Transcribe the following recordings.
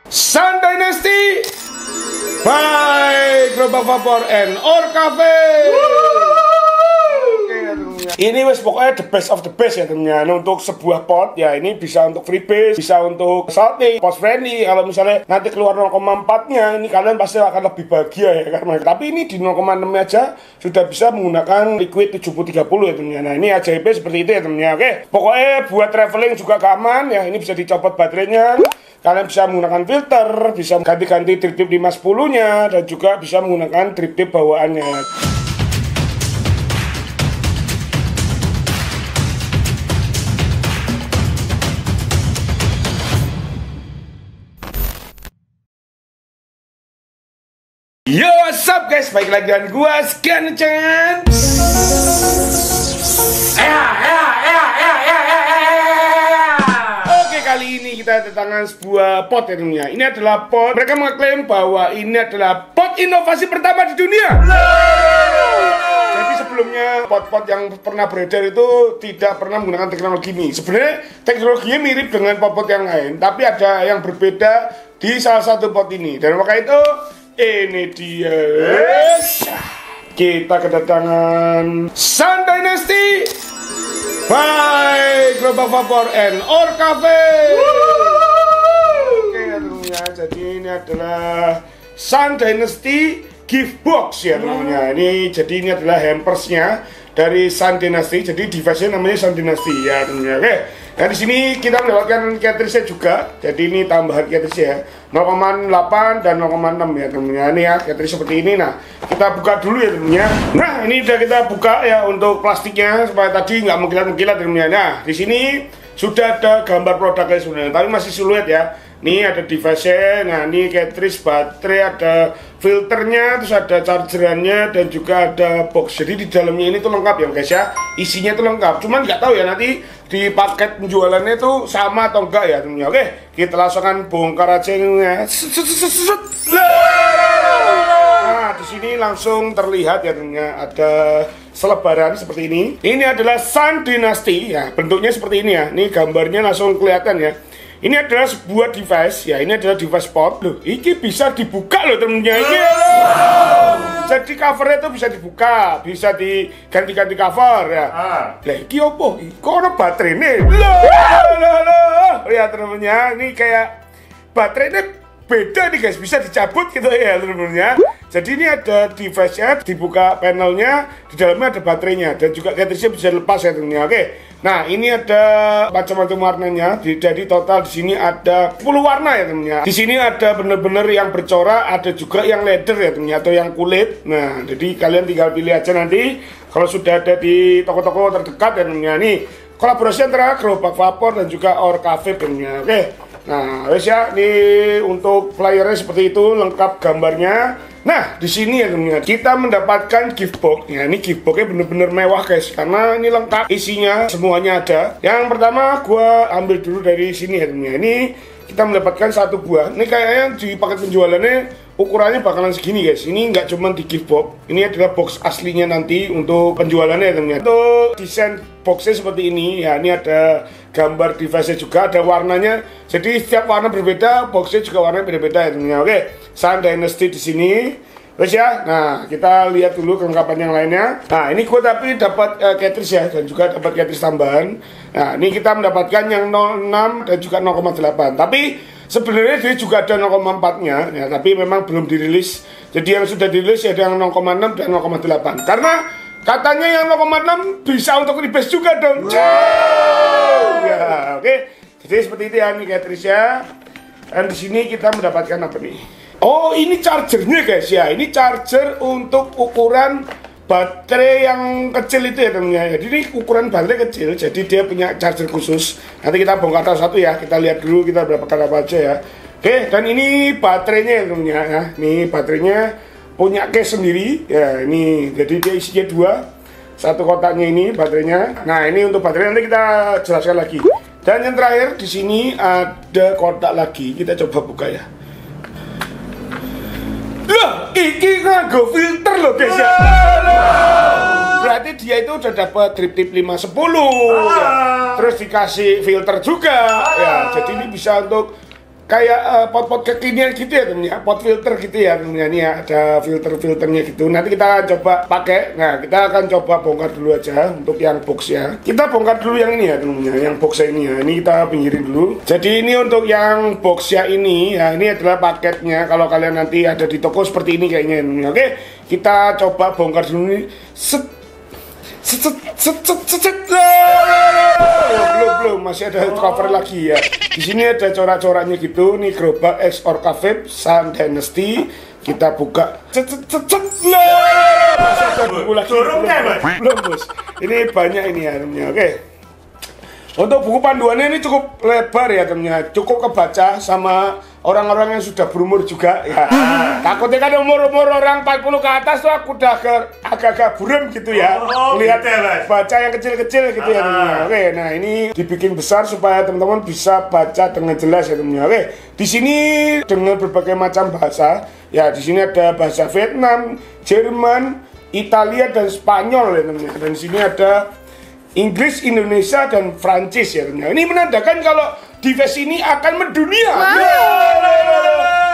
Sun Dynasty by Gerobak Vapor and Or Cafe. Ini wes pokoknya the best of the best ya temennya. Nah, untuk sebuah pot ya ini bisa untuk freebase, bisa untuk salting, post friendly. Kalau misalnya nanti keluar 0,4 nya ini kalian pasti akan lebih bahagia ya karena. Tapi ini di 0,6 aja sudah bisa menggunakan liquid 7030 ya temennya. Nah ini AJP seperti itu ya temennya. Oke, pokoknya buat traveling juga aman ya. Ini bisa dicopot baterainya. Kalian bisa menggunakan filter, bisa ganti-ganti trip-tip 510 nya dan juga bisa menggunakan trip-tip bawaannya. Yo, what's up guys? Baik lagi dengan gua Scan Chance. Oke, kali ini kita kedatangan sebuah pot ya dunia. Ini adalah pot, mereka mengklaim bahwa ini adalah pot inovasi pertama di dunia. Jadi sebelumnya pot-pot yang pernah beredar itu tidak pernah menggunakan teknologi ini. Sebenarnya teknologinya mirip dengan pot-pot yang lain, tapi ada yang berbeda di salah satu pot ini. Dan maka itu ini dia, kita kedatangan Sun Dynasty by Gerobak Vapor and Or Cafe. Oke teman-teman, jadi ini adalah Sun Dynasty gift box ya teman-teman. Ini adalah hampersnya dari Sun Dynasty. Jadi device-nya namanya Sun Dynasty ya teman-teman. Oke. Nah di sini kita mendapatkan cartridge juga. Jadi ini tambahan cartridge ya, 0,8 dan 0,6 ya temennya. Ini ya cartridge seperti ini. Nah kita buka dulu ya temennya. Nah ini udah kita buka ya untuk plastiknya supaya tadi nggak mengkilat-mengkilat temennya. Nah di sini sudah ada gambar produknya sebenarnya, tapi masih siluet ya. Ini ada device-nya, nah ini cartridge, baterai, ada filternya, terus ada chargerannya dan juga ada box. Jadi di dalamnya ini tuh lengkap ya guys ya, isinya tuh lengkap. Cuman nggak tahu ya nanti di paket penjualannya tuh sama atau enggak ya temennya. Oke, kita langsungkan bongkar aja ini ya. Nah di sini langsung terlihat ya temennya ada selebaran seperti ini. Ini adalah Sun Dynasty ya, bentuknya seperti ini ya. Ini gambarnya langsung kelihatan ya. Ini adalah sebuah device ya, ini adalah device pot. Loh, ini bisa dibuka loh temennya ini. Wow. Jadi covernya itu bisa dibuka, bisa diganti-ganti cover ya. Lah ini apa? Kok ada baterai nih? Loh. Lihat temennya, ini kayak baterainya beda nih guys, bisa dicabut gitu ya temennya. Jadi ini ada device-nya, dibuka panelnya, di dalamnya ada baterainya dan juga cartridge-nya bisa lepas ya temennya. Oke. Nah, ini ada macam-macam warnanya. Jadi total di sini ada 10 warna ya temennya. Di sini ada bener-bener yang bercorak, ada juga yang leather ya temennya atau yang kulit. Nah, jadi kalian tinggal pilih aja nanti kalau sudah ada di toko-toko terdekat ya temennya. Nih, kolaborasi antara Gerobak Vapor dan juga Or Cafe temennya. Oke. Nah, wes ya, ini untuk flyernya seperti itu, lengkap gambarnya. Nah, di sini ya teman-teman, kita mendapatkan gift box. Ya, ini gift boxnya bener-bener mewah guys, karena ini lengkap, isinya semuanya ada. Yang pertama, gua ambil dulu dari sini ya teman-teman. Ini kita mendapatkan satu buah. Ini kayaknya di paket penjualannya ukurannya bakalan segini guys. Ini nggak cuma di gift box, ini adalah box aslinya nanti untuk penjualannya ya teman-teman. Untuk desain boxnya seperti ini ya, ini ada gambar device-nya juga, ada warnanya. Jadi setiap warna berbeda, boxnya juga warnanya beda-beda ya teman-teman. Oke, Sun Dynasty di sini. Terus ya, nah kita lihat dulu kelengkapan yang lainnya. Nah ini gue tapi dapat cartridge ya, dan juga dapat cartridge tambahan. Nah ini kita mendapatkan yang 0,6 dan juga 0,8. Tapi sebenarnya dia juga ada 0,4 nya ya, tapi memang belum dirilis. Jadi yang sudah dirilis ada yang 0,6 dan 0,8. Karena katanya yang 0,6 bisa untuk reverse juga dong. Wow. Ya, oke. Jadi seperti itu ya, ini cartridge-nya. Dan di sini kita mendapatkan apa nih? Oh, ini chargernya guys ya. Ini charger untuk ukuran baterai yang kecil itu ya temennya. Jadi ini ukuran baterai kecil, jadi dia punya charger khusus. Nanti kita bongkar satu ya. Kita lihat dulu kita berapakah apa aja ya. Oke, dan ini baterainya ya temennya ya. Ini baterainya punya case sendiri ya. Ini jadi dia isinya dua. Satu kotaknya ini baterainya. Nah, ini untuk baterai nanti kita jelaskan lagi. Dan yang terakhir di sini ada kotak lagi. Kita coba buka ya. Loh, ini nganggo filter loh guys ya. Berarti dia itu udah dapat trip-tip 510 ya. Terus dikasih filter juga ya. Jadi ini bisa untuk kayak pot-pot kekinian gitu ya temennya, pot filter gitu ya temennya. Nih ya, ada filter-filternya gitu. Nanti kita coba pakai. Nah, kita akan coba bongkar dulu aja untuk yang box ya. Kita bongkar dulu yang ini ya temennya, yang box ini ya. Ini kita pinggirin dulu. Jadi ini untuk yang box ya ini adalah paketnya. Kalau kalian nanti ada di toko seperti ini kayaknya temennya. Oke, kita coba bongkar dulu nih. Belum masih ada cover lagi ya. Di sini ada corak-coraknya gitu. Nih gerobak X Orca Vape Sun Dynasty. Kita buka. Masih ada buku lagi. Belum bos. Ini banyak ini ya temennya. Oke. Untuk buku panduannya ini cukup lebar ya temennya, cukup kebaca sama orang-orang yang sudah berumur juga ya. Takutnya kan umur-umur orang 40 ke atas tuh aku udah agak-agak buram gitu ya. Lihat gitu ya, baca yang kecil-kecil gitu ya temennya. Oke, nah ini dibikin besar supaya teman-teman bisa baca dengan jelas ya temennya. Oke, di sini dengan berbagai macam bahasa. Ya, di sini ada bahasa Vietnam, Jerman, Italia dan Spanyol ya temennya. Dan di sini ada Inggris, Indonesia, dan Prancis ya teman-teman. Ini menandakan kalau device ini akan mendunia.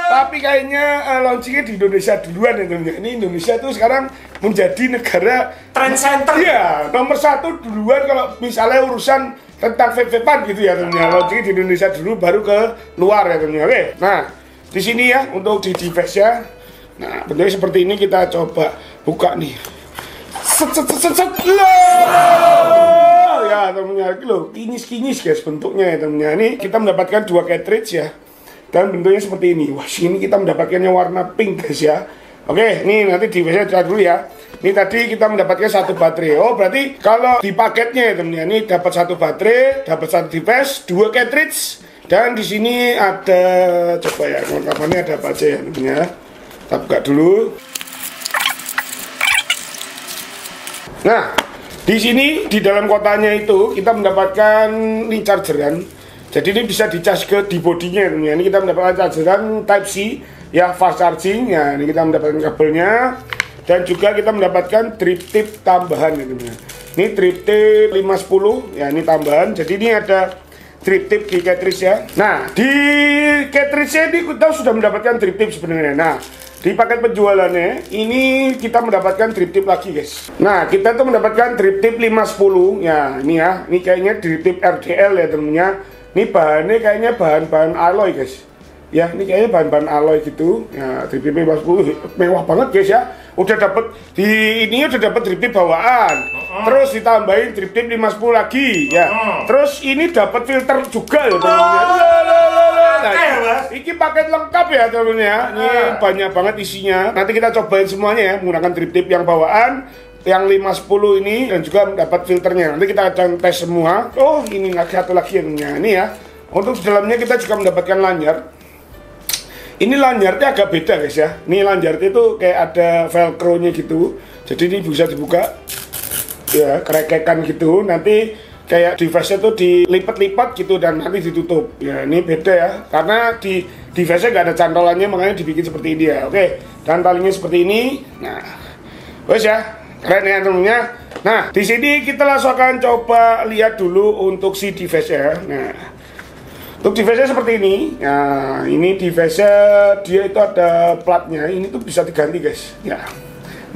Tapi kayaknya launchingnya di Indonesia duluan ya teman-teman. Ini Indonesia tuh sekarang menjadi negara trend center. Iya, nomor 1 duluan kalau misalnya urusan tentang vape-vapean gitu ya teman-teman. Launchingnya di Indonesia dulu, baru ke luar ya teman-teman. Oke, nah di sini ya untuk di device ya. Nah bentuknya seperti ini, kita coba buka nih. Ya temennya, loh, kinyis-kinyis guys bentuknya ya temennya. Ini kita mendapatkan 2 cartridge ya. Dan bentuknya seperti ini. Wah, sini kita mendapatkannya warna pink guys ya. Oke, ini nanti device-nya coba dulu ya. Ini tadi kita mendapatkan 1 baterai. Oh, berarti kalau di paketnya ya temennya, ini dapat 1 baterai, dapat 1 device, 2 cartridge. Dan di sini ada, coba ya, kelengkapannya ada apa aja ya temennya. Kita buka dulu. Nah, di sini di dalam kotaknya itu kita mendapatkan ini chargeran. Jadi ini bisa dicas ke di bodinya ya. Ini kita mendapatkan chargeran Type C ya, fast charging ya. Ini kita mendapatkan kabelnya dan juga kita mendapatkan drip tip tambahan ya teman-teman. Ini drip tip 510 ya, ini tambahan. Jadi ini ada drip tip di cartridge ya. Nah, di cartridge ini kita sudah mendapatkan drip tip sebenarnya. Nah, di paket penjualannya ini kita mendapatkan drip tip lagi guys. Nah, kita tuh mendapatkan drip tip 510 ya. Ini ya, ini kayaknya drip tip RDL ya temennya. Ini bahannya kayaknya bahan-bahan alloy guys. Ya, ini kayaknya bahan-bahan alloy gitu. Ya, drip tip 510 mewah banget guys ya. Udah dapat di ini, udah dapat drip tip bawaan. Terus ditambahin drip tip 510 lagi ya. Terus ini dapat filter juga ya temennya. Nah, ini paket lengkap ya teman-teman ya. Ini banyak banget isinya. Nanti kita cobain semuanya ya, menggunakan drip tip yang bawaan, yang 510 ini, dan juga dapat filternya. Nanti kita akan tes semua. Oh, ini satu lagi yang ini ya. Untuk dalamnya kita juga mendapatkan lanyard. Ini lanyardnya agak beda guys ya. Ini lanyardnya itu kayak ada velcro-nya gitu. Jadi ini bisa dibuka ya, kerekekan gitu. Nanti kayak device-nya tuh dilipat-lipat gitu dan nanti ditutup. Ya, ini beda ya. Karena di device-nya nggak ada cantolannya, makanya dibikin seperti ini ya. Oke, dan talinya seperti ini. Nah, wes ya, keren ya temennya. Nah, di sini kita langsung akan coba lihat dulu untuk si device-nya. Nah, untuk device-nya seperti ini. Nah, ini device-nya dia itu ada platnya. Ini tuh bisa diganti guys. Ya.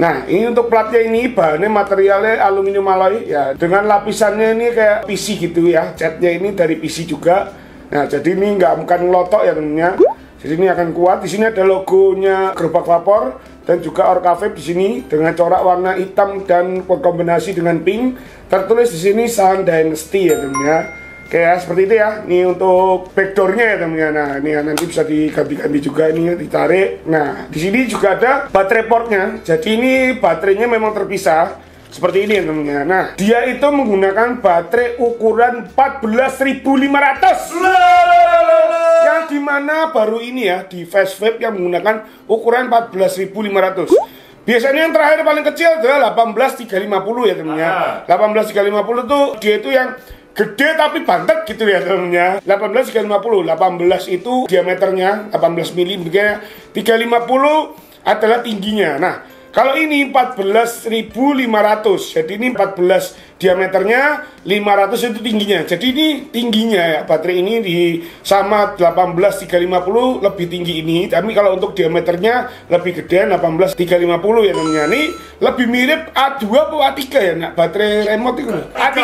Nah, ini untuk platnya ini bahannya materialnya aluminium alloy ya, dengan lapisannya ini kayak PC gitu ya. Catnya ini dari PC juga. Nah, jadi ini nggak akan ngelotok ya temennya. Jadi ini akan kuat. Di sini ada logonya gerobak vapor dan juga Orca Vape di sini dengan corak warna hitam dan berkombinasi dengan pink. Tertulis di sini Sun Dynasty ya temennya. Kayak seperti itu ya. Ini untuk backdoornya ya teman-teman. Nah, ini nanti bisa diganti-ganti juga, ini ditarik. Nah, di sini juga ada baterai portnya. Jadi ini baterainya memang terpisah seperti ini ya teman-teman. Nah, dia itu menggunakan baterai ukuran 14.500. Yang dimana baru ini ya di Fast Vape yang menggunakan ukuran 14.500. Biasanya yang terakhir paling kecil adalah 18350 ya teman-teman. 18350 tuh dia itu yang gede tapi bantet gitu ya temennya. 18350, 18 itu diameternya 18 mm, 350 adalah tingginya. Nah, kalau ini 14.500, jadi ini 14 diameternya 500 itu tingginya. Jadi ini tingginya ya, baterai ini di sama 18350 lebih tinggi ini. Tapi kalau untuk diameternya lebih gedean 18350 ya namanya. Ini lebih mirip A2 atau A3 ya nak, baterai remote itu. A3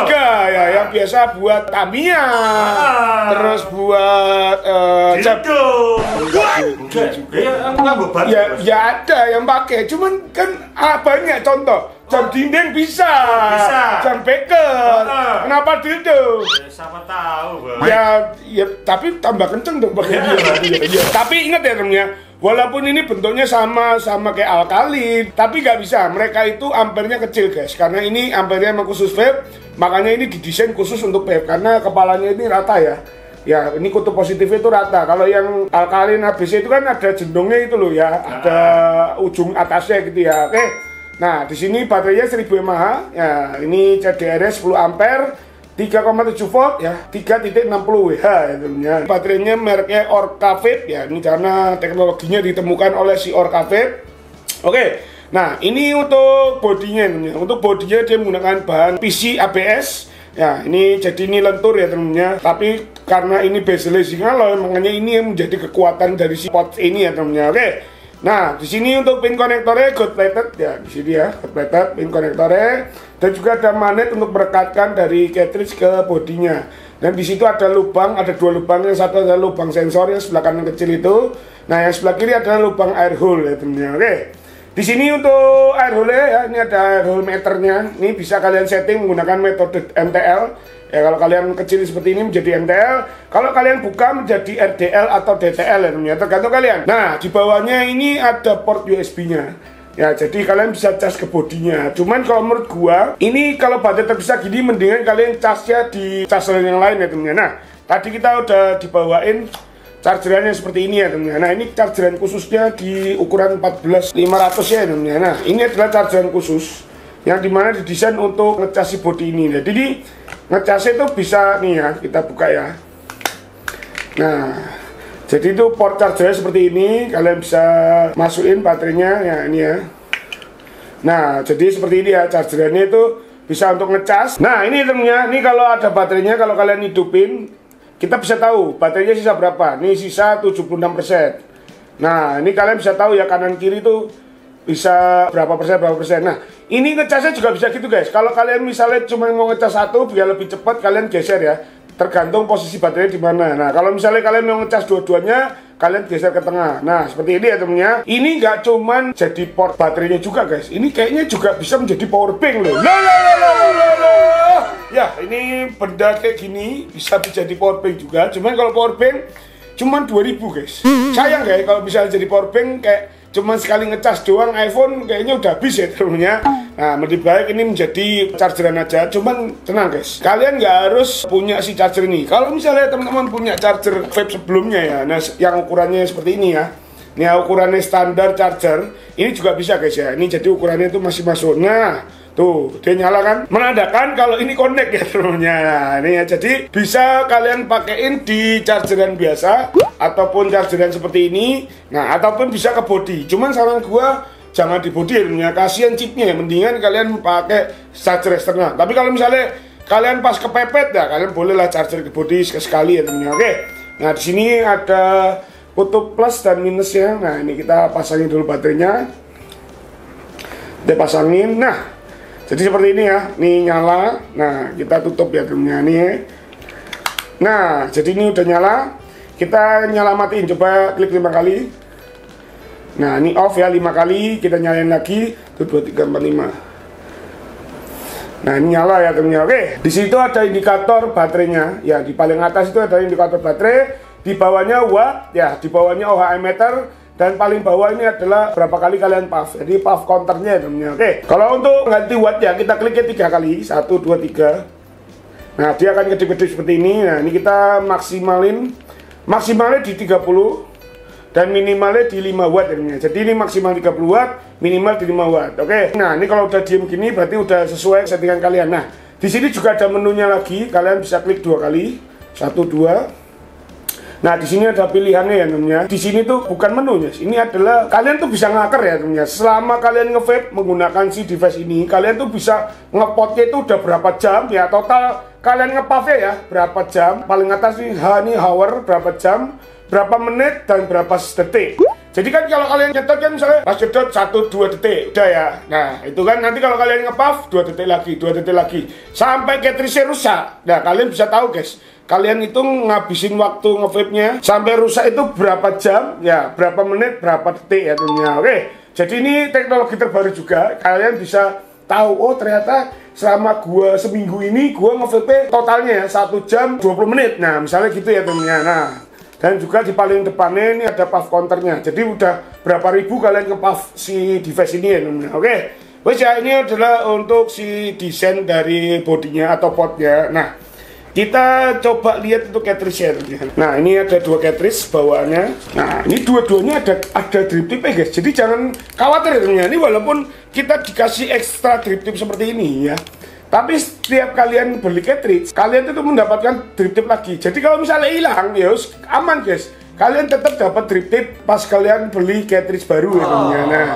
ya, yang biasa buat Tamiya. Terus buat ya ada yang pakai, cuman kan banyak contoh. Jam dinding bisa. Jam beker. Kenapa dildo? Siapa tahu, Bang. Ya, tapi tambah kenceng dong pakai dia. Tapi ingat ya temennya, walaupun ini bentuknya sama kayak alkalin, tapi nggak bisa. Mereka itu ampernya kecil guys, karena ini ampernya emang khusus vape, makanya ini didesain khusus untuk vape karena kepalanya ini rata ya. Ya, ini kutub positifnya itu rata. Kalau yang alkalin ABC itu kan ada jendongnya itu loh ya, ada ujung atasnya gitu ya. Oke. Nah, di sini baterainya 1000 mAh. Ya, ini CDRS 10 ampere, 3,7 volt ya, 3.60 Wh ya. Baterainya mereknya Orca Vape ya. Ini karena teknologinya ditemukan oleh si Orca Vape. Oke. Nah, ini untuk bodinya ya. Untuk bodinya dia menggunakan bahan PC ABS. Ya, ini jadi ini lentur ya temennya. Tapi karena ini bezel alloy, makanya ini yang menjadi kekuatan dari si pot ini ya temennya. Oke. Nah, di sini untuk pin konektornya gold plated ya, di sini ya, gold plated pin konektornya, dan juga ada magnet untuk merekatkan dari cartridge ke bodinya. Dan di situ ada lubang, ada 2 lubang, yang satu adalah lubang sensor yang sebelah kanan kecil itu. Nah, yang sebelah kiri adalah lubang air hole ya temennya. Oke. Di sini untuk air hole ya, ini ada air hole meternya. Ini bisa kalian setting menggunakan metode MTL. Ya, kalau kalian kecil seperti ini menjadi MTL, kalau kalian buka menjadi RDL atau DTL ya, tergantung kalian. Nah, di bawahnya ini ada port USB-nya. Ya, jadi kalian bisa cas ke bodinya. Cuman kalau menurut gua, ini kalau baterai terpisah gini mendingan kalian casnya di charger yang lain ya temennya. Nah, tadi kita udah dibawain chargerannya seperti ini ya temennya. Nah, ini chargeran khususnya di ukuran 14500 ya temennya. Nah, ini adalah chargeran khusus yang dimana didesain untuk ngecas si body ini. Jadi ngecasnya itu bisa nih ya, kita buka ya. Nah, jadi itu port chargernya seperti ini, kalian bisa masukin baterainya ya ini ya. Nah, jadi seperti ini ya, chargerannya itu bisa untuk ngecas. Nah, ini temennya, ini kalau ada baterainya, kalau kalian hidupin, kita bisa tahu baterainya sisa berapa. Ini sisa 76%. Nah, ini kalian bisa tahu ya, kanan kiri tuh bisa berapa persen. Nah, ini ngecasnya juga bisa gitu guys. Kalau kalian misalnya cuma mau ngecas satu biar lebih cepat, kalian geser ya. Tergantung posisi baterai di mana. Nah, kalau misalnya kalian mau ngecas dua-duanya, kalian geser ke tengah. Nah, seperti ini ya temennya. Ini nggak cuman jadi port baterainya juga guys. Ini kayaknya juga bisa menjadi power bank loh. Ya, ini benda kayak gini bisa menjadi power bank juga. Cuman kalau power bank cuman 2000 guys. Sayang guys kalau bisa jadi power bank kayak cuman sekali ngecas doang iPhone kayaknya udah habis ya temennya. Nah, lebih baik ini menjadi chargeran aja. Cuman tenang guys, kalian nggak harus punya si charger ini. Kalau misalnya teman-teman punya charger vape sebelumnya ya, nah yang ukurannya seperti ini ya, ini ukurannya standar charger, ini juga bisa guys ya. Ini jadi ukurannya itu masih masuk. Nah, tuh dia nyala kan, menandakan kalau ini connect ya temennya. Nah, ini ya, jadi bisa kalian pakein di chargeran biasa ataupun chargeran seperti ini. Nah, ataupun bisa ke body. Cuman saran gua jangan di body ya, kasihan chipnya ya. Mendingan kalian pakai charger eksternal. Tapi kalau misalnya kalian pas kepepet ya, kalian bolehlah charger ke body sekali ya temennya. Oke. Nah, di sini ada kutub plus dan minusnya. Nah, ini kita pasangin dulu baterainya. Kita pasangin. Nah, jadi seperti ini ya, ini nyala. Nah, kita tutup ya temennya nih. Nah, jadi ini udah nyala. Kita nyalamatin, coba klik 5 kali. Nah, ini off ya 5 kali. Kita nyalain lagi. Tuh 2, 3, 4, 5. Nah, ini nyala ya temennya. Oke, di situ ada indikator baterainya. Ya, di paling atas itu ada indikator baterai. Di bawahnya watt, ya, di bawahnya OHM meter. Dan paling bawah ini adalah berapa kali kalian puff. Jadi puff counternya temennya. Oke. Kalau untuk ganti watt ya kita kliknya 3 kali. 1, 2, 3. Nah, dia akan kedip-kedip seperti ini. Nah, ini kita maksimalin. Maksimalnya di 30 dan minimalnya di 5 watt temennya. Jadi ini maksimal 30 watt, minimal di 5 watt. Oke. Nah, ini kalau udah diem gini berarti udah sesuai settingan kalian. Nah, di sini juga ada menunya lagi. Kalian bisa klik 2 kali. 1, 2. Nah, di sini ada pilihannya ya teman-teman. Di sini tuh bukan menunya. Ini adalah kalian tuh bisa ngaker ya teman-teman. Selama kalian nge-vape menggunakan si device ini, kalian tuh bisa ngepotnya itu udah berapa jam ya, total kalian ngepuffnya ya berapa jam. Paling atas nih ini hour berapa jam, berapa menit dan berapa detik. Jadi kan kalau kalian nyetot kan misalnya pas nyetot 1-2 detik udah ya. Nah itu kan nanti kalau kalian ngepuff 2 detik lagi, 2 detik lagi sampai cartridge rusak. Nah kalian bisa tahu guys, kalian itu ngabisin waktu nge-vape-nya sampai rusak itu berapa jam ya, berapa menit, berapa detik ya tentunya. Oke, jadi ini teknologi terbaru juga. Kalian bisa tahu, oh ternyata selama gua seminggu ini gua nge-vape totalnya 1 jam 20 menit. Nah misalnya gitu ya tentunya. Nah dan juga di paling depannya ini ada puff counternya. Jadi udah berapa ribu kalian nge-puff si device ini ya teman-teman. Oke, wes ya, ini adalah untuk si desain dari bodinya atau potnya. Nah kita coba lihat untuk cartridge-nya. Nah ini ada 2 cartridge bawaannya. Nah ini dua-duanya ada drip tip guys. Jadi jangan khawatir ya teman-teman. Ini walaupun kita dikasih ekstra drip tip seperti ini ya, tapi setiap kalian beli cartridge, kalian itu mendapatkan drip tip lagi. Jadi kalau misalnya hilang, ya aman guys. Kalian tetap dapat drip tip pas kalian beli cartridge baru ya teman-teman.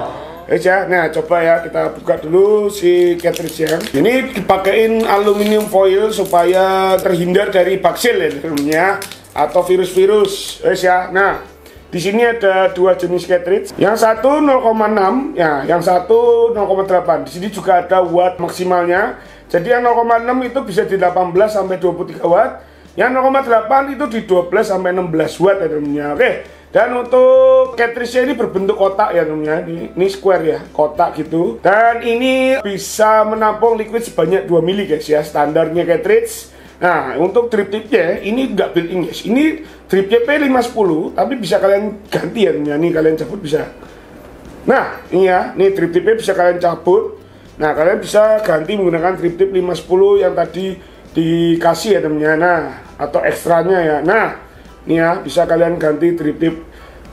Nah, coba ya kita buka dulu si cartridge-nya. Ini dipakein aluminium foil supaya terhindar dari baksil ya teman-teman, atau virus-virus. Ya. Nah, di sini ada 2 jenis cartridge. Yang satu 0,6 ya, yang satu 0,8. Di sini juga ada watt maksimalnya. Jadi yang 0,6 itu bisa di 18 sampai 23 watt. Yang 0,8 itu di 12 sampai 16 watt ya teman-teman. Oke. Dan untuk cartridge-nya ini berbentuk kotak ya teman-teman. Ini square ya, kotak gitu. Dan ini bisa menampung liquid sebanyak 2 mili guys ya, standarnya cartridge. Nah, untuk drip tip-nya ini enggak built-in guys. Ini drip tip P510, tapi bisa kalian ganti ya teman-teman. Ini kalian cabut bisa. Nah, ini ya, ini drip tip-nya bisa kalian cabut. Nah, kalian bisa ganti menggunakan drip tip 510 yang tadi dikasih ya teman-teman. Nah, atau ekstranya ya. Nah, ini ya, bisa kalian ganti drip tip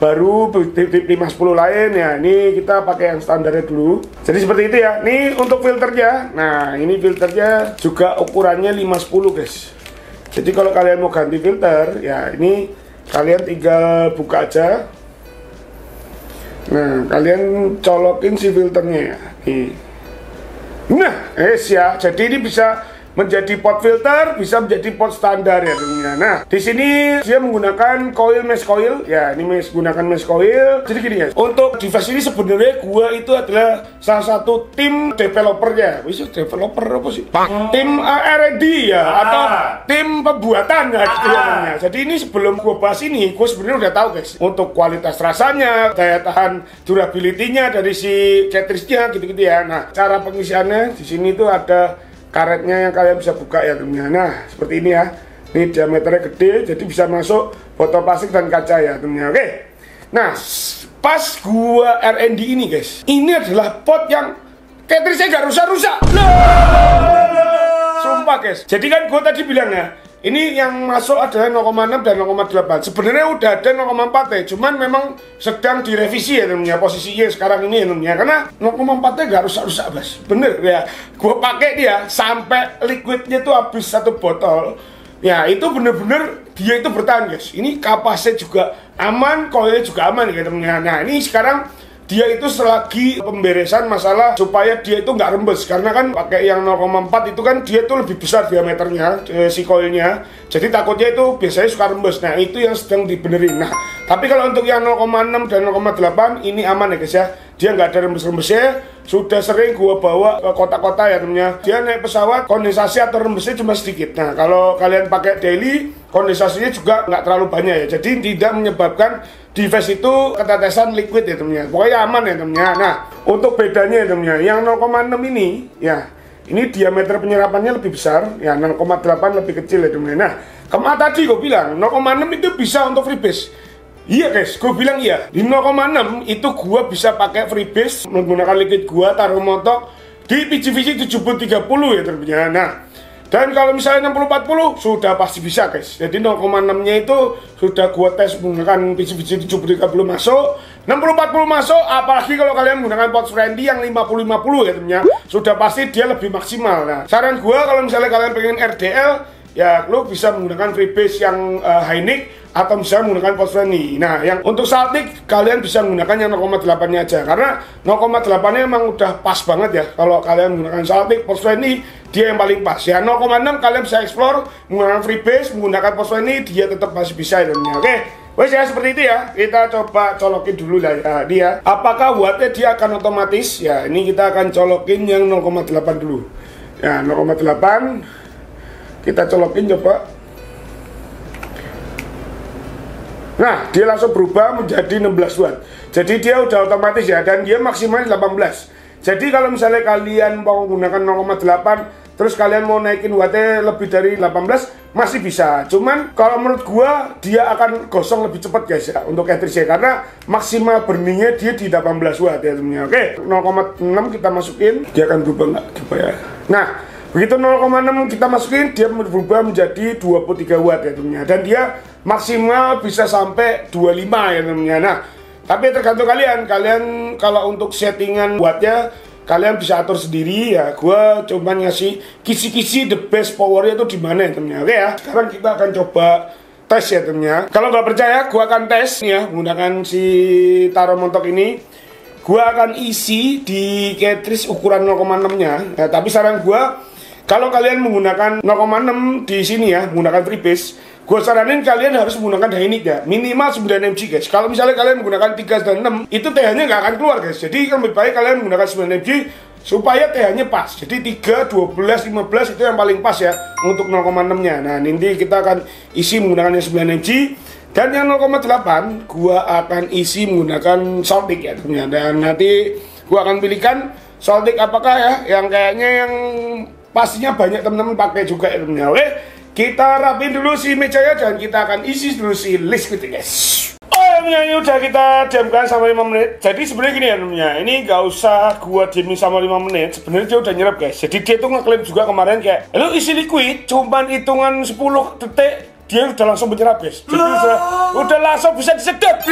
baru, drip tip 510 lain ya. Ini kita pakai yang standarnya dulu. Jadi seperti itu ya. Ini untuk filternya. Nah, ini filternya juga ukurannya 510 guys. Jadi kalau kalian mau ganti filter ya, ini kalian tinggal buka aja. Nah, kalian colokin si filternya ya. Nih. Nah, ya. Jadi ini bisa menjadi pot filter, bisa menjadi pot standar ya tentunya. Nah, di sini dia menggunakan coil mesh coil. Ya, ini menggunakan mesh coil. Jadi gini ya, untuk device ini sebenarnya gua itu adalah salah satu tim developernya. Bisa developer apa sih? Tim R&D ya, atau tim pembuatan ya gitu ya namanya. Jadi ini sebelum gua bahas ini, gua sebenarnya udah tahu guys, untuk kualitas rasanya, daya tahan durability-nya dari si cartridge-nya gitu-gitu ya. Nah, cara pengisiannya di sini tuh ada karetnya yang kalian bisa buka ya teman-teman. Nah seperti ini ya, ini diameternya gede jadi bisa masuk botol plastik dan kaca ya teman-teman. Oke, nah pas gua R&D ini guys, ini adalah pot yang cartridge-nya gak rusak-rusak. Sumpah guys. Jadi kan gua tadi bilang ya, ini yang masuk adalah 0,6 dan 0,8. Sebenarnya udah ada 0,4 ya, cuman memang sedang direvisi ya temennya posisinya sekarang ini ya temennya. Karena 0,4 nya gak rusak-rusak bas. Bener ya, gue pakai dia sampai liquidnya tuh habis 1 botol. Ya itu bener-bener dia itu bertahan guys. Ini kapasnya juga aman, coilnya juga aman ya temennya. Nah ini sekarang dia itu selagi pemberesan masalah supaya dia itu nggak rembes, karena kan pakai yang 0,4 itu kan dia tuh lebih besar diameternya si coilnya, jadi takutnya itu biasanya suka rembes. Nah itu yang sedang dibenerin. Nah tapi kalau untuk yang 0,6 dan 0,8 ini aman ya guys ya, dia nggak ada rembes-rembesnya. Sudah sering gua bawa ke kota-kota ya temennya, dia naik pesawat kondensasi atau rembesnya cuma sedikit. Nah kalau kalian pakai daily, kondensasinya juga nggak terlalu banyak ya, jadi tidak menyebabkan device itu ketetesan liquid ya temennya. Pokoknya aman ya temennya. Nah untuk bedanya ya temennya, yang 0,6 ini ya, ini diameter penyerapannya lebih besar ya, 0,8 lebih kecil ya temennya. Nah kemarin tadi gue bilang 0,6 itu bisa untuk freebase. Iya guys, gue bilang iya. Di 0,6 itu gue bisa pakai freebase menggunakan liquid gue, taruh motok di PCVC 7030 ya temennya. Nah dan kalau misalnya 6040 sudah pasti bisa guys. Jadi 0,6 nya itu sudah gua tes menggunakan PCVC 7030 masuk, 6040 masuk. Apalagi kalau kalian menggunakan pot friendly yang 5050 ya temennya, sudah pasti dia lebih maksimal. Nah saran gua kalau misalnya kalian pengen RDL ya lu bisa menggunakan freebase yang Hynix atau bisa menggunakan port friendly. Nah, yang untuk Saltix kalian bisa menggunakan yang 0,8-nya aja, karena 0,8-nya emang udah pas banget ya. Kalau kalian menggunakan Saltix port friendly, dia yang paling pas ya. 0,6 kalian bisa explore menggunakan freebase, menggunakan port friendly, dia tetap masih bisa ya. Oke, wes ya, seperti itu ya. Kita coba colokin dulu lah ya dia. Apakah wattnya dia akan otomatis? Ya, ini kita akan colokin yang 0,8 dulu. Ya, 0,8 kita colokin coba. Nah, dia langsung berubah menjadi 16 watt. Jadi dia udah otomatis ya, dan dia maksimal 18. Jadi kalau misalnya kalian mau menggunakan 0,8 terus kalian mau naikin wattnya lebih dari 18, masih bisa. Cuman kalau menurut gua dia akan gosong lebih cepat guys ya untuk cartridge, karena maksimal burningnya dia di 18 watt ya temennya. Oke, 0,6 kita masukin, dia akan berubah nggak coba ya. Nah, begitu 0,6 kita masukin, dia berubah menjadi 23 watt ya temennya, dan dia maksimal bisa sampai 25 ya temennya. Nah, tapi tergantung kalian kalau untuk settingan wattnya kalian bisa atur sendiri ya. Gua cuman ngasih kisi-kisi the best powernya itu di mana ya temennya. Oke ya, sekarang kita akan coba tes ya temennya. Kalau nggak percaya, gua akan tes nih ya menggunakan si Taro Montok ini. Gua akan isi di cartridge ukuran 0,6-nya. Nah, tapi saran gua, kalau kalian menggunakan 0,6 di sini ya, menggunakan freebase, gue saranin kalian harus menggunakan Hynix ya, minimal 9 mg guys. Kalau misalnya kalian menggunakan 3 dan 6, itu TH-nya nggak akan keluar guys. Jadi lebih baik kalian menggunakan 9 mg supaya TH-nya pas. Jadi 3, 12, 15 itu yang paling pas ya untuk 0,6-nya. Nah, nanti kita akan isi menggunakan yang 9 mg. Dan yang 0,8 gua akan isi menggunakan Saltix ya tentunya. Dan nanti gua akan pilihkan Saltix apakah ya yang kayaknya yang pastinya banyak teman-teman pakai juga ya tentunya. Oke, kita rapin dulu si mejanya dan kita akan isi dulu si liquid guys. Oh ya, ini udah kita diamkan sama 5 menit. Jadi sebenarnya gini ya temennya, ini gak usah gua diemin sama 5 menit. Sebenarnya dia udah nyerap guys. Jadi dia tuh ngeklaim juga kemarin kayak, lu isi liquid cuman hitungan 10 detik dia udah langsung menyerap guys. Jadi udah langsung bisa disedot.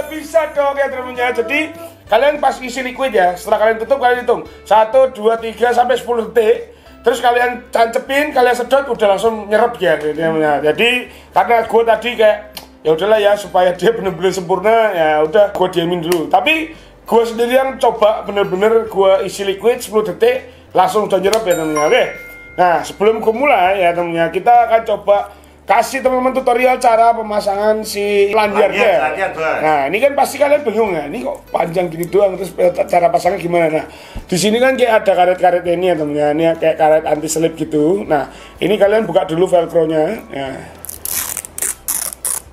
Bisa dong ya temennya. Jadi kalian pas isi liquid ya, setelah kalian tutup kalian hitung 1, 2, 3 sampai 10 detik. Terus kalian cancepin, kalian sedot, udah langsung nyerap ya. Jadi karena gue tadi kayak ya udahlah ya supaya dia bener-bener sempurna ya udah gue diamin dulu. Tapi gue sendiri yang coba bener-bener gue isi liquid 10 detik langsung udah nyerap ya temennya. Oke. Nah sebelum gue mulai ya temennya, kita akan coba kasih teman-teman tutorial cara pemasangan si lanyarnya. Nah, ini kan pasti kalian bingung ya, ini kok panjang gini doang, terus cara pasangnya gimana? Nah, di sini kan kayak ada karet-karet ini ya temennya, ini kayak karet anti slip gitu. Nah, ini kalian buka dulu velcro-nya.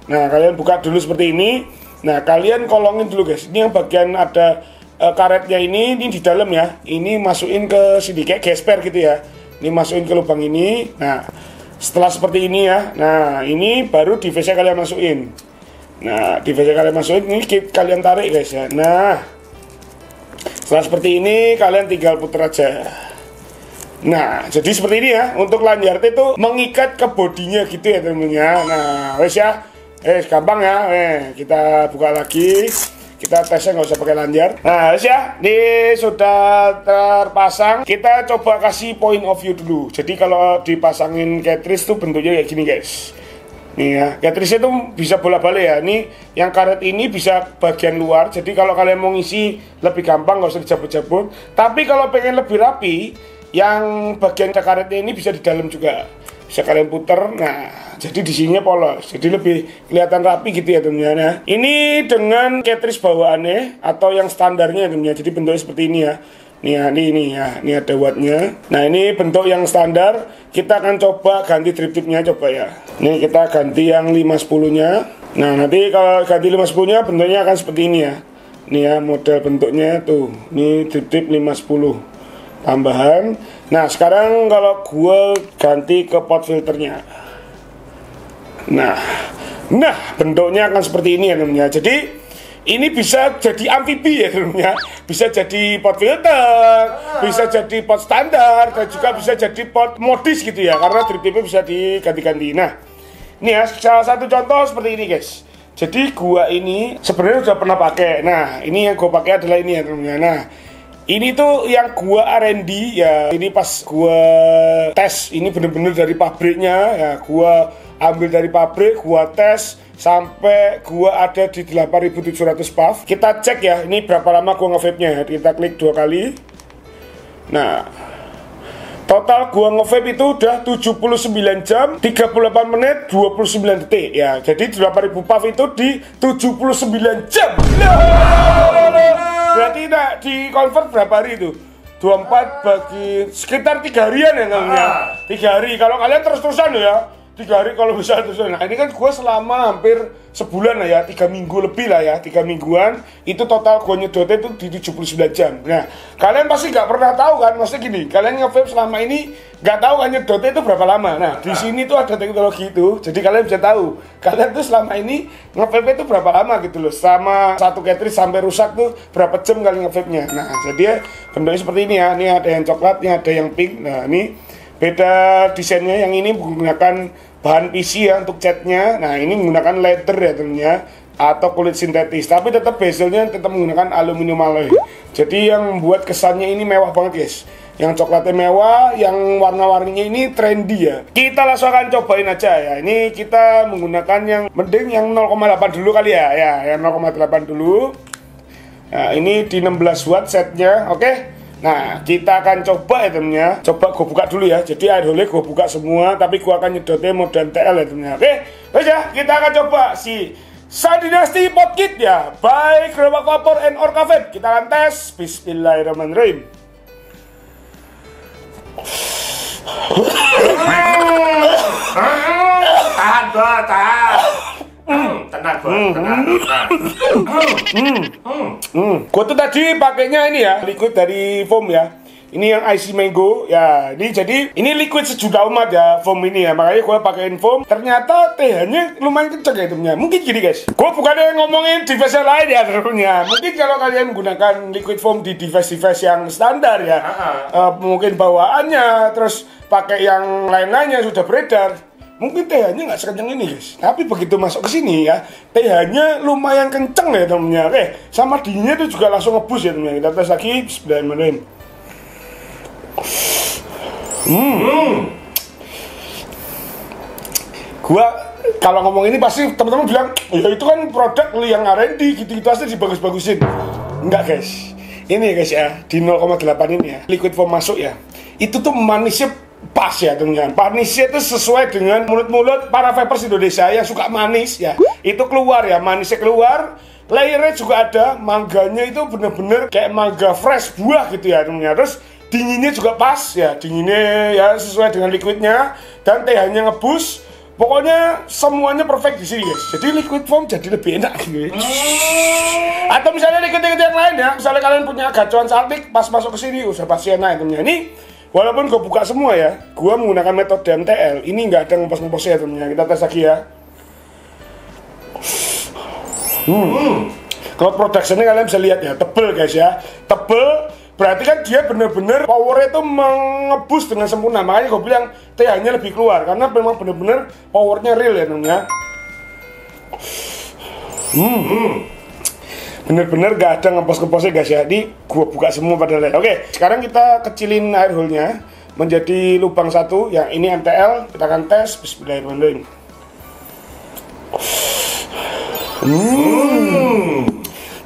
Nah, kalian buka dulu seperti ini. Nah, kalian kolongin dulu guys. Ini yang bagian ada karetnya ini di dalam ya. Ini masukin ke sini kayak gesper gitu ya. Ini masukin ke lubang ini. Nah, setelah seperti ini ya, nah ini baru device-nya kalian masukin. Nah, device-nya kalian masukin, ini kalian tarik guys ya. Nah, setelah seperti ini kalian tinggal putar aja. Nah, jadi seperti ini ya. Untuk lanyard itu mengikat ke bodinya gitu ya temennya. Nah, wes ya, gampang ya. Kita buka lagi. Kita tesnya nggak usah pakai lanyard. Nah, ya, ini sudah terpasang. Kita coba kasih point of view dulu. Jadi kalau dipasangin cartridge tuh bentuknya kayak gini guys. Nih ya, cartridge itu bisa bolak-balik ya. Ini yang karet ini bisa bagian luar. Jadi kalau kalian mau ngisi lebih gampang, nggak usah dijabut-jabut. Tapi kalau pengen lebih rapi, yang bagian karetnya ini bisa di dalam juga. Bisa kalian puter, nah jadi di sininya polos, jadi lebih kelihatan rapi gitu ya temennya. Nah, ini dengan cartridge bawaannya atau yang standarnya temennya, jadi bentuknya seperti ini ya. Nih ya, ini ada wattnya. Nah ini bentuk yang standar. Kita akan coba ganti drip tipnya coba ya. Nih kita ganti yang 510 nya. Nah nanti kalau ganti 510 nya bentuknya akan seperti ini ya. Nih ya model bentuknya tuh. Ini drip tip 510 tambahan. Nah sekarang kalau gue ganti ke pot filternya, nah bentuknya akan seperti ini ya temennya. Jadi ini bisa jadi amfibi ya temennya, bisa jadi pot filter, bisa jadi pot standar, dan juga bisa jadi pot modis gitu ya, karena drip tipnya bisa diganti-ganti. Nah ini ya salah satu contoh seperti ini guys. Jadi gua ini sebenarnya udah pernah pakai. Nah ini yang gua pakai adalah ini ya temennya. Nah Ini tuh yang gua R&D ya. Ini pas gua tes, ini bener-bener dari pabriknya ya. Gua ambil dari pabrik, gua tes sampai gua ada di 8700 PAF. Kita cek ya, ini berapa lama gua nge-vape-nya ya. Kita klik 2 kali. Nah, total gua nge-vape itu udah 79 jam, 38 menit, 29 detik ya. Jadi 8000 PAF itu di 79 jam. Berarti di convert berapa hari itu? 24 bagi sekitar 3 harian ya namanya. 3 hari. Kalau kalian terus-terusan ya, 3 hari kalau bisa terus. Nah ini kan gue selama hampir sebulan lah ya, 3 minggu lebih lah ya, 3 mingguan. Itu total gue nyedotnya itu di 79 jam. Nah kalian pasti nggak pernah tahu kan, maksudnya gini, kalian nge-vape selama ini nggak tahu kan nyedotnya itu berapa lama. Nah di sini tuh ada teknologi itu, jadi kalian bisa tahu kalian tuh selama ini nge-vape itu berapa lama gitu loh. Sama satu cartridge sampai rusak tuh berapa jam kali nge-vape-nya. Nah jadi ya bentuknya seperti ini ya, ini ada yang coklat, ini ada yang pink. Nah ini beda desainnya, yang ini menggunakan bahan PC ya untuk catnya. Nah ini menggunakan leather ya tentunya, atau kulit sintetis, tapi tetap bezelnya tetap menggunakan aluminium alloy. Jadi yang membuat kesannya ini mewah banget guys. Yang coklatnya mewah, yang warna-warninya ini trendy ya. Kita langsung akan cobain aja ya. Ini kita menggunakan yang mending yang 0,8 dulu kali ya. Ya yang 0,8 dulu. Nah ini di 16 watt setnya, oke. Nah, kita akan coba ya temennya. Coba gue buka dulu ya. Jadi air hole gue buka semua, tapi gue akan nyedotnya mode MTL ya temennya. Oke, baik ya. Kita akan coba si Sandinasti Pod Kit ya, by Gerobak Vapor and Orca Vape. Kita akan tes. Bismillahirrahmanirrahim. Tahan, Bos, tahan. Tenang, Bos, tenang. Gue tuh tadi pakainya ini ya, liquid dari foam ya. Ini yang Icy Mango ya. Ini jadi ini liquid sejuta umat ya, foam ini ya. Makanya gue pakein foam. Ternyata TH-nya lumayan kenceng ya temennya. Mungkin gini guys, gue bukannya ngomongin device yang lain ya tentunya. Mungkin kalau kalian menggunakan liquid foam di device-device yang standar ya, mungkin bawaannya terus pakai yang lain-lainnya sudah beredar, mungkin TH-nya nggak sekencang ini guys. Tapi begitu masuk ke sini ya, TH-nya lumayan kenceng ya temennya. Oke, sama dinginnya itu juga langsung ngebus ya temennya. Kita tes lagi. Bismillahirrahmanirrahim. Gua kalau ngomong ini pasti teman-teman bilang, ya itu kan produk yang R&D gitu-gitu aja dibagus-bagusin. Enggak guys. Ini guys ya, di 0,8 ini ya, liquid foam masuk ya. Itu tuh manisnya pas ya teman-teman. Manisnya itu sesuai dengan mulut-mulut para vapers Indonesia yang suka manis ya. Itu keluar ya, manisnya keluar. Layernya juga ada, mangganya itu bener-bener kayak mangga fresh buah gitu ya teman-teman. Terus dinginnya juga pas ya, dinginnya ya sesuai dengan liquidnya, dan TH-nya ngebus. Pokoknya semuanya perfect di sini guys. Jadi liquid foam jadi lebih enak gitu. Atau misalnya liquid yang lain ya, misalnya kalian punya gacuan saltik pas masuk ke sini udah pasti enak temennya. Ini walaupun gue buka semua ya, gue menggunakan metode MTL. Ini nggak ada ngempos-ngemposnya temennya. Kita tes lagi ya. Kalau produksinya kalian bisa lihat ya, tebel guys ya, tebel. Berarti kan dia bener-bener powernya itu mengebus dengan sempurna. Makanya gue bilang TH-nya lebih keluar, karena memang bener-bener powernya real ya temennya. Bener-bener gak ada ngempos-ngemposnya guys ya. Ini gue buka semua pada lihat. Oke, sekarang kita kecilin air hole-nya menjadi lubang satu. Yang ini MTL, kita akan tes. Bismillahirrahmanirrahim.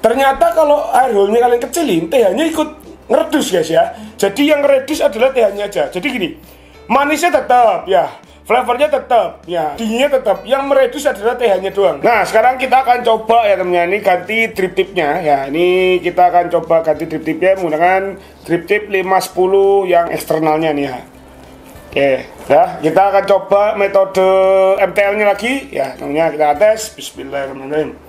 Ternyata kalau air hole-nya kalian kecilin, TH-nya ikut ngeredus guys ya. Jadi yang ngeredus adalah TH-nya aja. Jadi gini, manisnya tetap ya, flavornya tetap ya, dinginnya tetap. Yang meredus adalah TH-nya doang. Nah sekarang kita akan coba ya temennya, ini ganti drip tipnya ya. Ini kita akan coba ganti drip tipnya menggunakan drip tip 510 yang eksternalnya nih ya. Oke, ya kita akan coba metode MTL-nya lagi ya. Temennya kita tes. Bismillahirrahmanirrahim.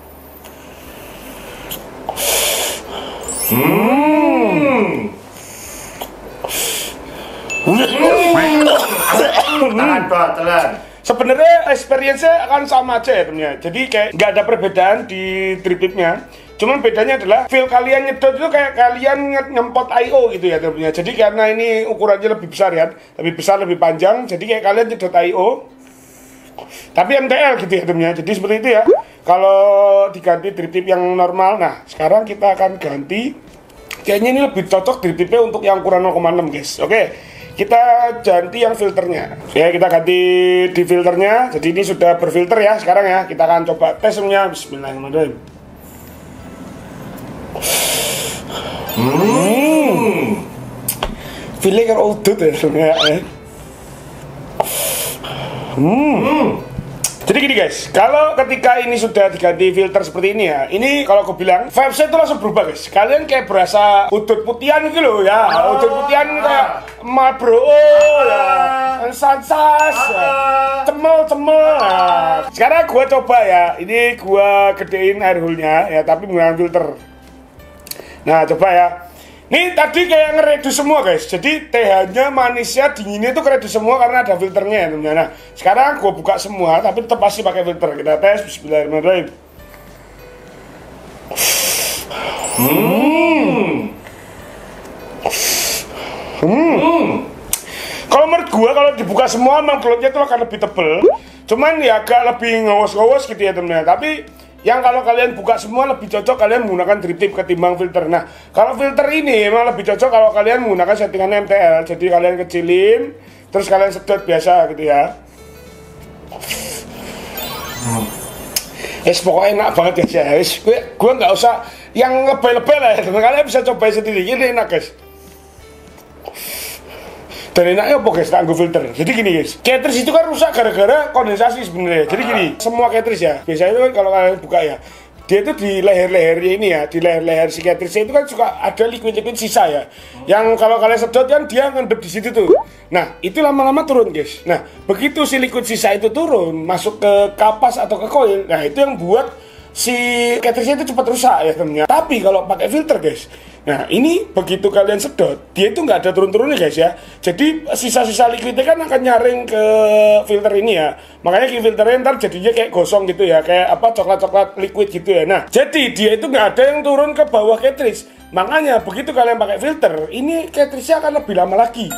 Sebenarnya experience-nya akan sama aja ya temennya. Jadi kayak nggak ada perbedaan di drip tip-nya. Cuman bedanya adalah feel kalian nyedot itu kayak kalian nyempot I/O gitu ya temennya. Jadi karena ini ukurannya lebih besar ya, lebih besar, lebih panjang. Jadi kayak kalian nyedot I/O tapi MTL gitu ya temennya. Jadi seperti itu ya kalau diganti drip tip yang normal. Nah sekarang kita akan ganti kayaknya ini lebih cocok drip tipnya untuk yang ukuran 0,6 guys. Oke, kita ganti yang filternya. Ya, kita ganti di filternya. Jadi ini sudah berfilter ya sekarang ya. Kita akan coba tes semuanya. Bismillahirrahmanirrahim. Feeling kan udut ya sebenarnya. Jadi gini guys, kalau ketika ini sudah diganti filter seperti ini ya, ini kalau aku bilang vibes-nya itu langsung berubah guys. Kalian kayak berasa udut putihan gitu loh ya, udut putihan kayak Marlboro ya, sansas, cemel. Nah, sekarang gua coba ya, ini gua gedein air hole-nya ya, tapi menggunakan filter. Nah coba ya. Nih tadi kayak ngereduce semua guys. Jadi TH-nya, manisnya, dinginnya itu kereduce semua karena ada filternya ya teman-teman. Nah, sekarang gue buka semua tapi tetap pasti pakai filter. Kita tes. Bismillahirrahmanirrahim. Kalau menurut gue kalau dibuka semua memang glownya itu akan lebih tebel. Cuman ya agak lebih ngawos-ngawos gitu ya teman-teman. Tapi yang kalau kalian buka semua lebih cocok kalian menggunakan drip tip ketimbang filter. Nah, kalau filter ini memang lebih cocok kalau kalian menggunakan settingan MTL. Jadi kalian kecilin, terus kalian sedot biasa gitu ya. Pokoknya enak banget guys ya. Gue nggak usah yang lebay-lebay lah ya. Kalian bisa cobain sendiri. Ini enak guys. Dan enaknya apa guys, tangguh filter. Jadi gini guys, cartridge itu kan rusak gara-gara kondensasi sebenarnya. Jadi gini, semua cartridge ya, biasanya itu kan kalau kalian buka ya, dia itu di leher-lehernya ini ya, di leher-leher si cartridge itu kan suka ada liquid-liquid sisa ya. Yang kalau kalian sedot kan dia ngendep di situ tuh. Nah, itu lama-lama turun guys. Nah, begitu si liquid sisa itu turun, masuk ke kapas atau ke koil, nah itu yang buat si cartridge itu cepat rusak ya temennya. Tapi kalau pakai filter guys, nah ini begitu kalian sedot, dia itu nggak ada turun-turunnya guys ya. Jadi sisa-sisa liquidnya kan akan nyaring ke filter ini ya. Makanya di filternya ntar jadinya kayak gosong gitu ya, kayak apa coklat-coklat liquid gitu ya. Nah jadi dia itu nggak ada yang turun ke bawah cartridge. Makanya begitu kalian pakai filter, ini cartridge-nya akan lebih lama lagi.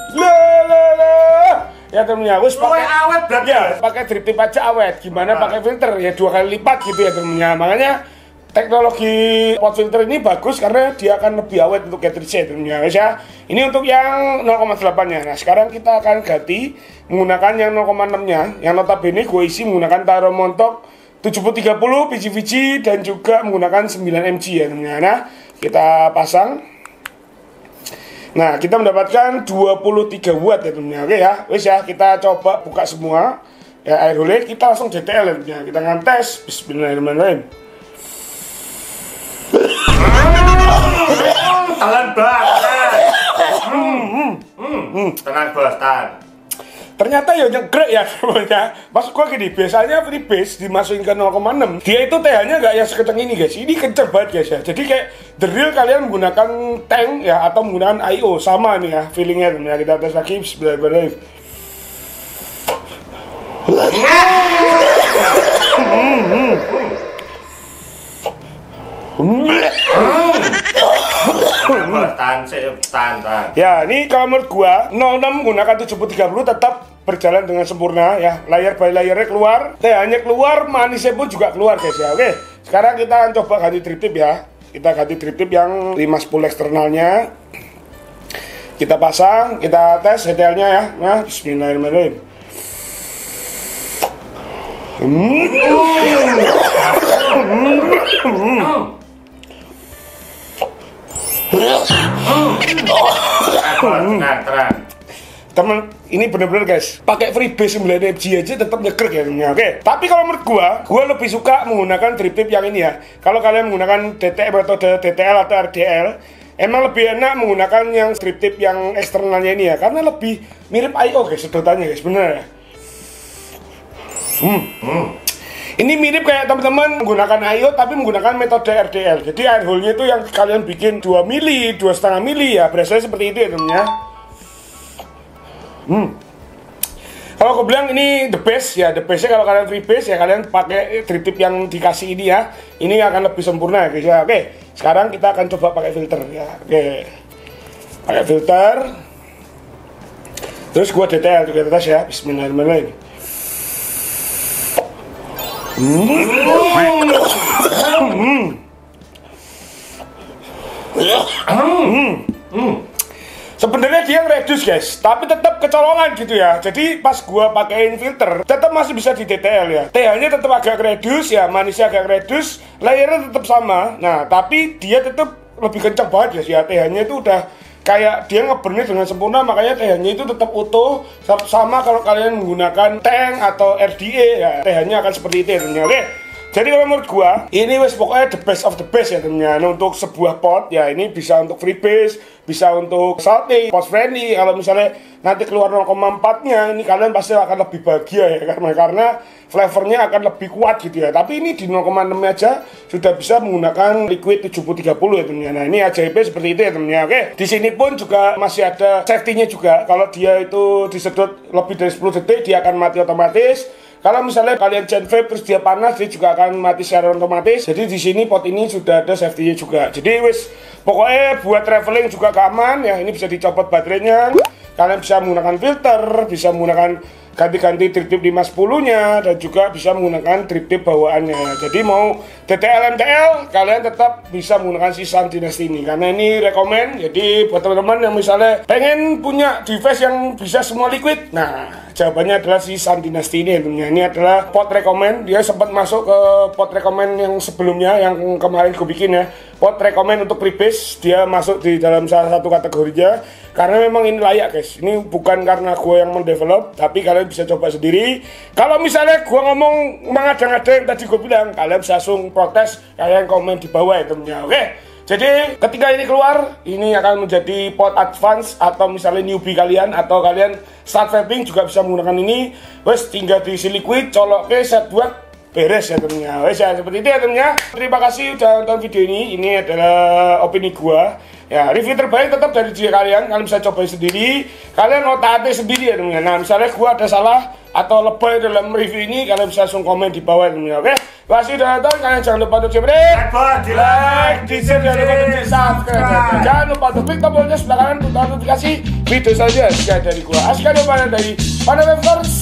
Ya temennya, wis pakai awet berarti ya, pakai drip tip aja awet. Gimana pakai filter ya 2 kali lipat gitu ya temennya. Makanya teknologi pot filter ini bagus karena dia akan lebih awet untuk cartridge temennya ya. Ini untuk yang 0,8 nya. Nah sekarang kita akan ganti menggunakan yang 0,6 nya. Yang notabene gue isi menggunakan Taro Montok 7030 PCVG dan juga menggunakan 9 mg ya temennya. Nah kita pasang. Nah kita mendapatkan 23 watt ya temennya. Oke ya, wis ya kita coba buka semua ya air hole, kita langsung JTL ya. Kita akan tes. Bismillahirrahmanirrahim. Tahan banget. Tenang bos, tahan. Ternyata ya nyegrek ya semuanya. Maksud gua gini, biasanya freebase dimasukin ke 0,6, dia itu TH-nya nggak yang sekencang ini guys. Ini kenceng banget guys ya. Jadi kayak the real kalian menggunakan tank ya atau menggunakan IO sama nih ya feelingnya. Ya kita tes lagi. Bismillahirrahmanirrahim. Tahan. Ya, ini kalau menurut gua 06 menggunakan 7030 tetap berjalan dengan sempurna ya. Layer by layernya keluar, TH-nya keluar, manisnya pun juga keluar guys ya. Oke, sekarang kita akan coba ganti drip tip ya. Kita ganti drip tip yang 510 eksternalnya. Kita pasang, kita tes detailnya ya. Nah, bismillahirrahmanirrahim. Tenang. Temen, ini bener-bener guys, pakai freebase 9 mg aja tetap nyekrek ya. Oke, tapi kalau menurut gua lebih suka menggunakan drip tip yang ini ya. Kalau kalian menggunakan metode DTL atau RDL, emang lebih enak menggunakan yang drip tip yang eksternalnya ini ya, karena lebih mirip IO guys sedotannya guys, bener ya. Ini mirip kayak teman-teman menggunakan IO tapi menggunakan metode RDL. Jadi air hole-nya itu yang kalian bikin 2 mili, 2,5 mili ya. Biasanya seperti itu ya temennya. Kalau aku bilang ini the best ya, the bestnya kalau kalian freebase ya kalian pakai drip tip yang dikasih ini ya. Ini akan lebih sempurna ya guys ya. Oke, sekarang kita akan coba pakai filter ya. Oke, pakai filter. Terus gua detail juga atas ya. Bismillahirrahmanirrahim. Sebenarnya dia ngeredus guys, tapi tetap kecolongan gitu ya. Jadi pas gua pakein filter, tetap masih bisa di DTL ya. TH-nya tetap agak redus ya, manisnya agak redus, layernya tetap sama. Nah, tapi dia tetap lebih kencang banget guys ya. TH-nya itu udah kayak dia ngeburn dengan sempurna, makanya TH-nya itu tetap utuh. Sama kalau kalian menggunakan tank atau RDA ya, TH-nya akan seperti itu ya. Oke. Jadi kalau menurut gua, ini wes pokoknya the best of the best ya temennya. Nah, untuk sebuah pot ya ini bisa untuk freebase, bisa untuk salting, post friendly. Kalau misalnya nanti keluar 0,4-nya, ini kalian pasti akan lebih bahagia ya karena flavornya akan lebih kuat gitu ya. Tapi ini di 0,6 aja sudah bisa menggunakan liquid 7030 ya temennya. Nah, ini ajaibnya seperti itu ya temennya. Oke, di sini pun juga masih ada safety-nya juga. Kalau dia itu disedot lebih dari 10 detik, dia akan mati otomatis. Kalau misalnya kalian chain vape terus dia panas, dia juga akan mati secara otomatis. Jadi di sini pot ini sudah ada safety-nya juga. Jadi wis pokoknya buat traveling juga aman ya. Ini bisa dicopot baterainya. Kalian bisa menggunakan filter, bisa menggunakan ganti-ganti trip-tip 510-nya dan juga bisa menggunakan trip-tip bawaannya. Jadi mau DTL MTL, kalian tetap bisa menggunakan si Sun Dynasty ini karena ini rekomend. Jadi buat teman-teman yang misalnya pengen punya device yang bisa semua liquid, nah jawabannya adalah si Sun Dynasty ini tentunya. Ini adalah pot rekomend. Dia sempat masuk ke pot rekomend yang sebelumnya yang kemarin gue bikin ya. Pot rekomend untuk freebase, dia masuk di dalam salah satu kategorinya karena memang ini layak guys. Ini bukan karena gue yang mendevelop, tapi kalian bisa coba sendiri. Kalau misalnya gue ngomong mengada-ngada yang tadi gue bilang, kalian bisa langsung protes, kalian komen di bawah ya temennya. Oke, jadi ketika ini keluar, ini akan menjadi pot advance atau misalnya newbie kalian atau kalian start vaping juga bisa menggunakan ini. Wes tinggal diisi liquid, colok ke set buat beres ya temennya. Wes ya seperti itu ya temennya. Terima kasih udah nonton video ini. Ini adalah opini gua. Ya, review terbaik tetap dari diri kalian. Kalian bisa cobain sendiri. Kalian otak-atik sendiri ya temennya. Nah, misalnya gua ada salah atau lebay dalam review ini, kalian bisa langsung komen di bawah ya temennya. Oke? Terima kasih udah nonton. Kalian jangan lupa untuk like, di share, jangan lupa untuk subscribe. Jangan lupa untuk klik tombolnya sebelah kanan untuk notifikasi video selanjutnya dari gua. Asik dari Pana Webers.